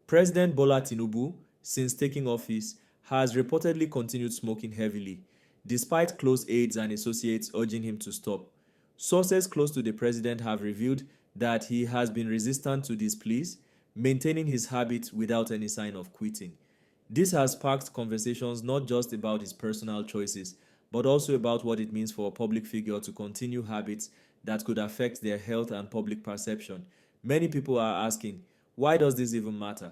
President Bola Tinubu, since taking office, has reportedly continued smoking heavily, despite close aides and associates urging him to stop. Sources close to the president have revealed that he has been resistant to these pleas, maintaining his habit without any sign of quitting. This has sparked conversations not just about his personal choices, but also about what it means for a public figure to continue habits that could affect their health and public perception. Many people are asking, why does this even matter?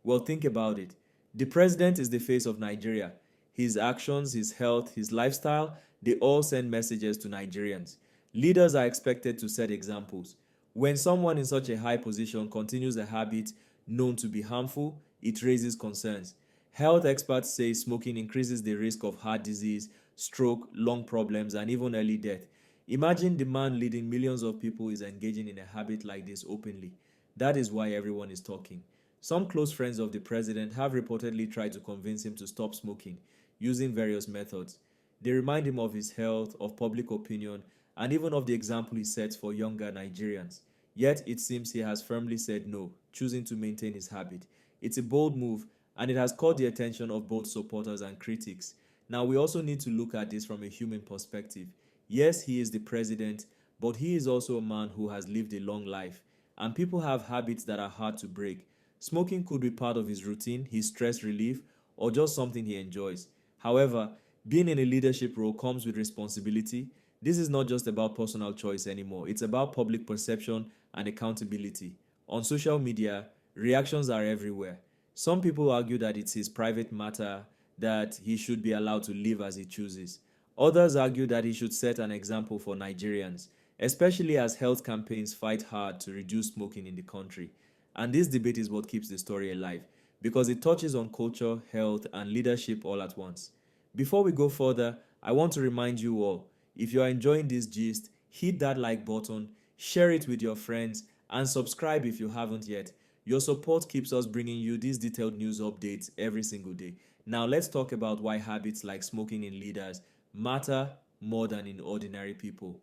Well, think about it. The president is the face of Nigeria. His actions, his health, his lifestyle, they all send messages to Nigerians. Leaders are expected to set examples. When someone in such a high position continues a habit known to be harmful, it raises concerns. Health experts say smoking increases the risk of heart disease, stroke, lung problems, and even early death. Imagine the man leading millions of people is engaging in a habit like this openly. That is why everyone is talking. Some close friends of the president have reportedly tried to convince him to stop smoking using various methods. They remind him of his health, of public opinion, and even of the example he sets for younger Nigerians. Yet it seems he has firmly said no, choosing to maintain his habit. It's a bold move, and it has caught the attention of both supporters and critics. Now, we also need to look at this from a human perspective. Yes, he is the president, but he is also a man who has lived a long life, and people have habits that are hard to break. Smoking could be part of his routine, his stress relief, or just something he enjoys. However, being in a leadership role comes with responsibility. This is not just about personal choice anymore, it's about public perception and accountability. On social media, reactions are everywhere. Some people argue that it's his private matter, that he should be allowed to live as he chooses. Others argue that he should set an example for Nigerians, especially as health campaigns fight hard to reduce smoking in the country. And this debate is what keeps the story alive, because it touches on culture, health, and leadership all at once. Before we go further, I want to remind you all, if you are enjoying this gist, hit that like button, share it with your friends, and subscribe if you haven't yet. Your support keeps us bringing you these detailed news updates every single day. Now let's talk about why habits like smoking in leaders matter more than in ordinary people.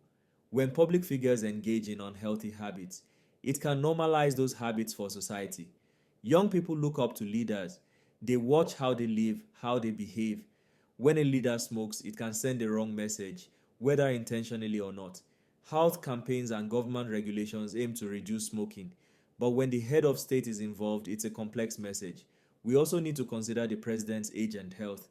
When public figures engage in unhealthy habits, it can normalize those habits for society. Young people look up to leaders. They watch how they live, how they behave. When a leader smokes, it can send the wrong message, whether intentionally or not. Health campaigns and government regulations aim to reduce smoking, but when the head of state is involved, it's a complex message. We also need to consider the president's age and health.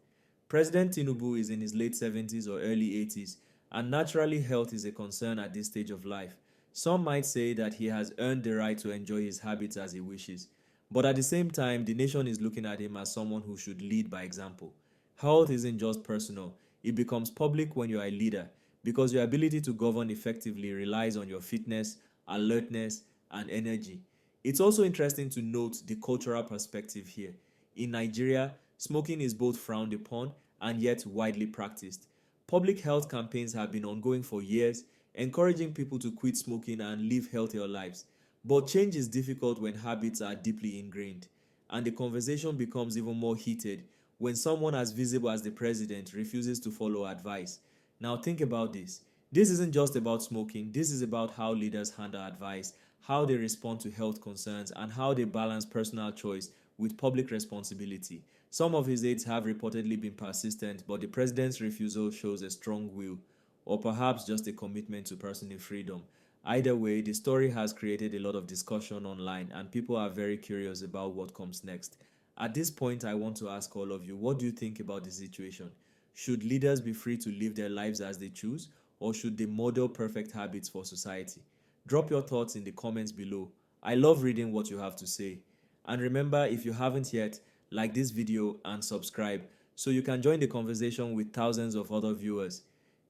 President Tinubu is in his late 70s or early 80s, and naturally health is a concern at this stage of life. Some might say that he has earned the right to enjoy his habits as he wishes, but at the same time, the nation is looking at him as someone who should lead by example. Health isn't just personal, it becomes public when you are a leader, because your ability to govern effectively relies on your fitness, alertness, and energy. It's also interesting to note the cultural perspective here. In Nigeria, smoking is both frowned upon and yet widely practiced. Public health campaigns have been ongoing for years, encouraging people to quit smoking and live healthier lives. But change is difficult when habits are deeply ingrained, and the conversation becomes even more heated when someone as visible as the president refuses to follow advice. Now think about this. This isn't just about smoking, this is about how leaders handle advice, how they respond to health concerns, and how they balance personal choice with public responsibility. Some of his aides have reportedly been persistent, but the president's refusal shows a strong will, or perhaps just a commitment to personal freedom. Either way, the story has created a lot of discussion online, and people are very curious about what comes next. At this point, I want to ask all of you, what do you think about the situation? Should leaders be free to live their lives as they choose, or should they model perfect habits for society? Drop your thoughts in the comments below. I love reading what you have to say. And remember, if you haven't yet, like this video and subscribe so you can join the conversation with thousands of other viewers.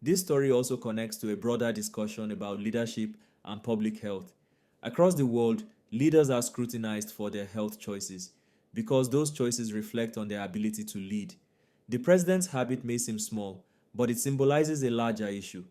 This story also connects to a broader discussion about leadership and public health. Across the world, leaders are scrutinized for their health choices because those choices reflect on their ability to lead. The president's habit may seem small, but it symbolizes a larger issue.